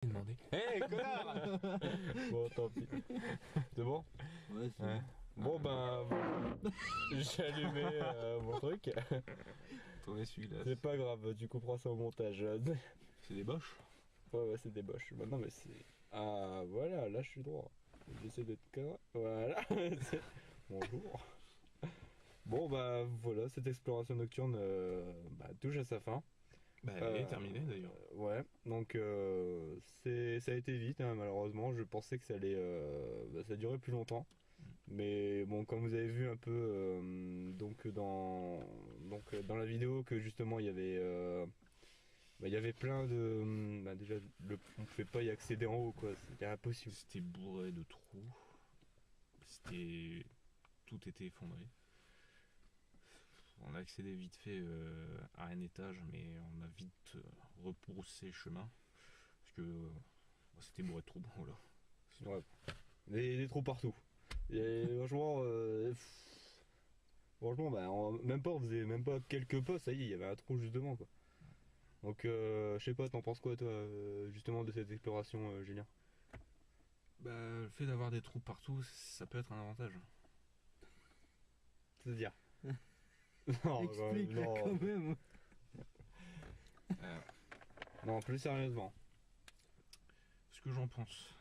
Demandé. Hé, connard. Bon, tant pis. C'est bon? Ouais, c'est Ouais. Bon, ben, j'ai allumé mon truc. toi celui-là. C'est pas grave, tu couperas ça au montage. C'est des boches. Ouais, c'est des boches. Bah, non, mais c'est. Ah, voilà, là, je suis droit. J'essaie d'être cadré. Voilà. Bonjour. Bon, bah, voilà, cette exploration nocturne touche à sa fin. Bah, elle est terminée d'ailleurs. Ouais, donc ça a été vite, hein, malheureusement. Je pensais que ça allait ça durait plus longtemps. Mais bon, comme vous avez vu un peu dans la vidéo que justement il y avait plein de déjà on pouvait pas y accéder en haut, quoi, c'était impossible. C'était bourré de trous. Tout était effondré. On a accédé vite fait à un étage, mais on a vite repoussé chemin parce que c'était bourré de trous. Voilà. Ouais. Des trous partout. Et franchement, franchement, même pas, on faisait même pas quelques pas, ça y est, il y avait un trou juste devant, quoi. Donc, je sais pas, t'en penses quoi, toi, justement, de cette exploration, Julien? Bah, le fait d'avoir des trous partout, ça peut être un avantage. C'est-à-dire non, Explique non, quand même. non, plus sérieusement. Ce que j'en pense,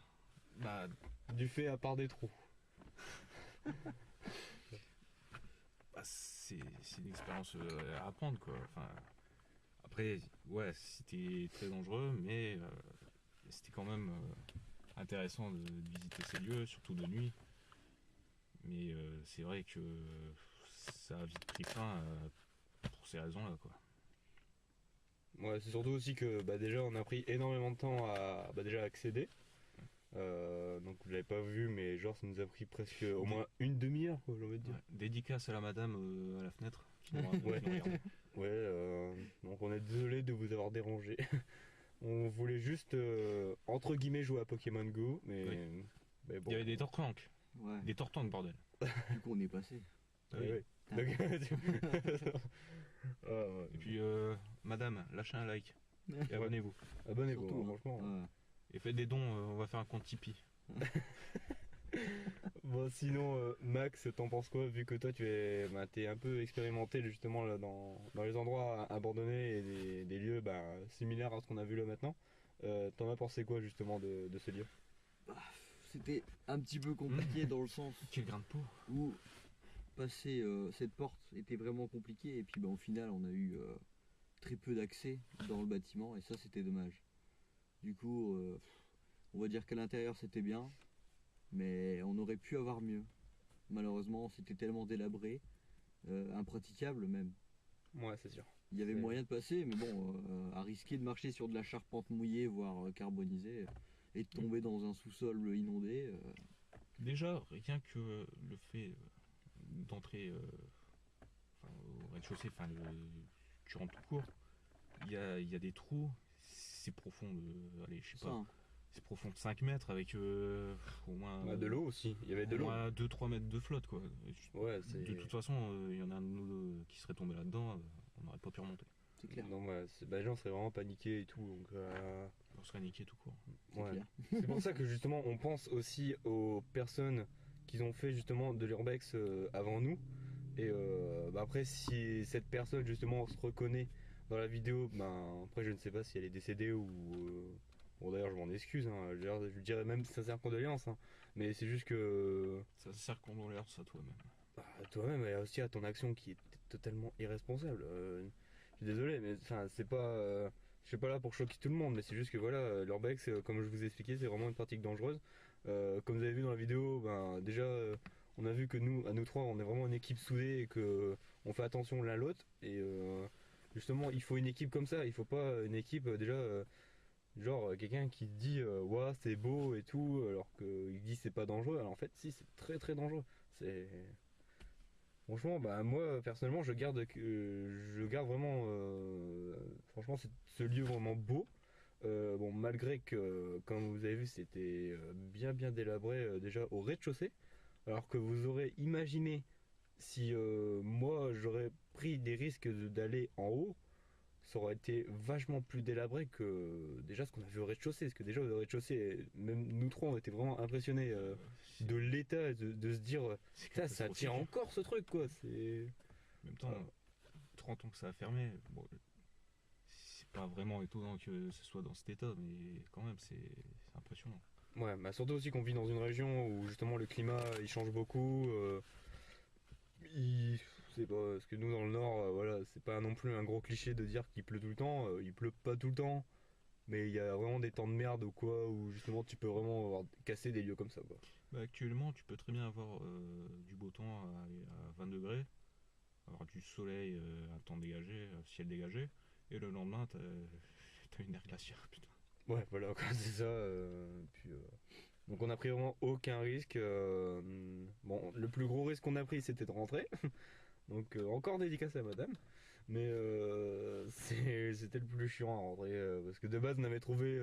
bah, Du fait à part des trous. c'est une expérience à apprendre, quoi. Enfin, après, ouais, c'était très dangereux, mais c'était quand même intéressant de visiter ces lieux, surtout de nuit. Mais c'est vrai que ça a vite pris fin pour ces raisons-là, quoi. Ouais, c'est surtout aussi que déjà on a pris énormément de temps à déjà accéder. Donc vous l'avez pas vu, mais genre ça nous a pris presque au moins une demi-heure, quoi, j'ai envie de dire. Ouais. Dédicace à la madame à la fenêtre qui nous Ouais. regarde. Ouais, donc on est désolé de vous avoir dérangé. On voulait juste entre guillemets jouer à Pokémon Go, mais, Oui. mais bon. Il y avait des tortanques, Ouais, des tortanques, bordel. du coup on est passé. Ouais, Oui. ouais. Ah, ouais. Et puis, madame, lâchez un like et abonnez-vous. Abonnez-vous, Surtout, hein, hein. franchement. Ouais. Et faites des dons, on va faire un compte Tipeee. Bon, sinon, Max, t'en penses quoi, vu que toi t'es un peu expérimenté justement là, dans les endroits abandonnés et des lieux similaires à ce qu'on a vu là maintenant. T'en as pensé quoi justement de ce lieu? C'était un petit peu compliqué dans le sens Quel grain de peau. où passer cette porte était vraiment compliqué et puis au final on a eu très peu d'accès dans le bâtiment et ça c'était dommage. Du coup on va dire qu'à l'intérieur c'était bien mais on aurait pu avoir mieux. Malheureusement c'était tellement délabré, impraticable même. Ouais, c'est sûr. Il y avait C'est- moyen de passer mais bon à risquer de marcher sur de la charpente mouillée voire carbonisée et de tomber dans un sous-sol inondé. Déjà, rien que le fait d'entrer au rez-de-chaussée, tu rentres tout court, il y a des trous, c'est profond allez, je sais Ça, pas, hein. c'est profond de 5 mètres avec au moins de l'eau aussi, il y avait de au l'eau. moins 2-3 mètres de flotte, quoi. Ouais, c'est. De toute façon, il y en a un de nous deux qui serait tombé là-dedans, on n'aurait pas pu remonter. C'est clair. Non, les gens seraient vraiment paniqués et tout, donc. On serait niqué tout court. C'est Ouais. clair. C'est pour ça que justement on pense aussi aux personnes qui ont fait justement de l'urbex avant nous. Et après si cette personne justement se reconnaît dans la vidéo, après je ne sais pas si elle est décédée ou... Bon d'ailleurs je m'en excuse, hein, je dirais même sincère condoléance. Hein, mais c'est juste que... Ça sert condoléances à toi-même. toi-même et aussi à ton action qui est totalement irresponsable. Je suis désolé mais c'est pas... je suis pas là pour choquer tout le monde, mais c'est juste que voilà, l'urbex, comme je vous ai expliqué, c'est vraiment une pratique dangereuse. Comme vous avez vu dans la vidéo, déjà, on a vu que à nous trois, on est vraiment une équipe soudée et que on fait attention l'un à l'autre. Et justement, il faut une équipe comme ça. Il faut pas une équipe genre quelqu'un qui dit ouais c'est beau et tout, alors qu'il dit c'est pas dangereux. Alors en fait, si, c'est très très dangereux. C'est Franchement, moi personnellement, je garde vraiment, franchement, ce lieu vraiment beau. Bon, malgré que, comme vous avez vu, c'était bien bien délabré déjà au rez-de-chaussée, alors que vous aurez imaginé si moi j'aurais pris des risques d'aller en haut, ça aurait été vachement plus délabré que déjà ce qu'on a vu au rez-de-chaussée. Parce que déjà au rez-de-chaussée, même nous trois, on était vraiment impressionnés de l'état, de se dire, C'est putain, ça tient catastrophique. encore ce truc, quoi. C'est. En même temps, 30 ans que ça a fermé, bon, c'est pas vraiment étonnant que ce soit dans cet état, mais quand même, c'est impressionnant. Ouais, bah surtout aussi qu'on vit dans une région où justement le climat il change beaucoup. Il... C'est pas... Parce que nous dans le nord, voilà, c'est pas non plus un gros cliché de dire qu'il pleut tout le temps. Il pleut pas tout le temps, mais il y a vraiment des temps de merde ou quoi, où justement tu peux vraiment avoir cassé des lieux comme ça, quoi. Bah, actuellement, tu peux très bien avoir du beau temps à 20 degrés, avoir du soleil, un temps dégagé, ciel dégagé, et le lendemain, t'as une aire glaciaire, putain. Ouais, voilà, quoi, c'est ça. Donc on a pris vraiment aucun risque. Bon, le plus gros risque qu'on a pris, c'était de rentrer. Donc encore dédicace à madame. Mais c'était le plus chiant à rentrer. Parce que de base, on avait trouvé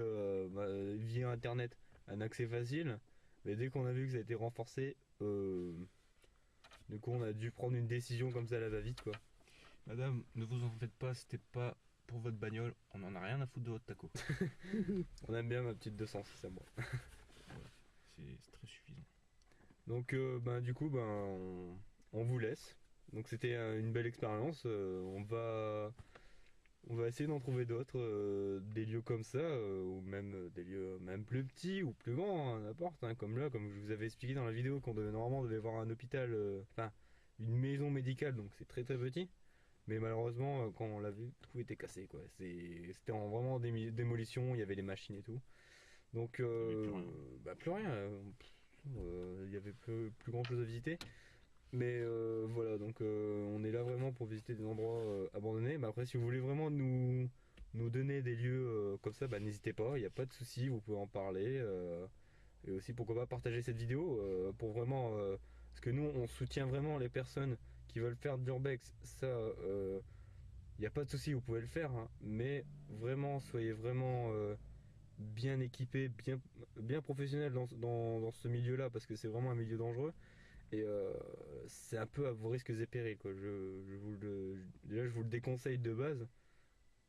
via internet un accès facile. Mais dès qu'on a vu que ça a été renforcé, du coup, on a dû prendre une décision comme ça à la va-vite, quoi. Madame, ne vous en faites pas, c'était pas pour votre bagnole, on en a rien à foutre de votre taco. On aime bien ma petite 200, c'est à moi. C'est très suffisant. Donc, du coup, on vous laisse. Donc, c'était une belle expérience. On va essayer d'en trouver d'autres, des lieux comme ça, ou même des lieux même plus petits ou plus grands, hein, n'importe, hein, comme là, comme je vous avais expliqué dans la vidéo, qu'on devait normalement devait voir un hôpital, enfin une maison médicale, donc c'est très très petit. Mais malheureusement, quand on l'a vu, tout était cassé, quoi. C'était en vraiment démolition, il y avait les machines et tout. Donc, Il n'y avait plus rien. plus rien. Il y avait plus grand chose à visiter. Mais voilà, donc on est là vraiment pour visiter des endroits abandonnés. Mais après, si vous voulez vraiment nous donner des lieux comme ça, n'hésitez pas, il n'y a pas de souci, vous pouvez en parler. Et aussi, pourquoi pas partager cette vidéo pour vraiment. Parce que nous, on soutient vraiment les personnes qui veulent faire de l'urbex. Ça, il n'y a pas de souci, vous pouvez le faire. Hein. Mais vraiment, soyez vraiment bien équipés, bien professionnels dans ce milieu-là, parce que c'est vraiment un milieu dangereux. Et c'est un peu à vos risques et périls, quoi. Déjà, je vous le déconseille de base.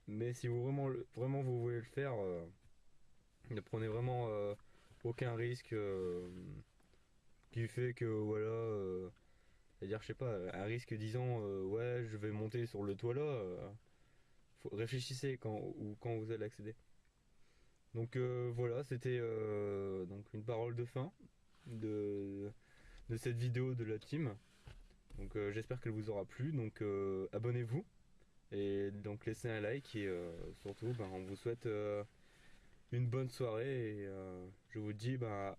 Mais si vous vraiment vous voulez le faire, ne prenez vraiment aucun risque qui fait que voilà. C'est-à-dire, je sais pas, un risque disant ouais, je vais monter sur le toit là. Réfléchissez quand vous allez accéder. Donc voilà, c'était donc une parole de fin de, de cette vidéo de la team. Donc j'espère qu'elle vous aura plu. Donc abonnez-vous et donc laissez un like et surtout on vous souhaite une bonne soirée et je vous dis à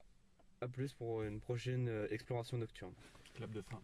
plus pour une prochaine exploration nocturne. Clap de fin.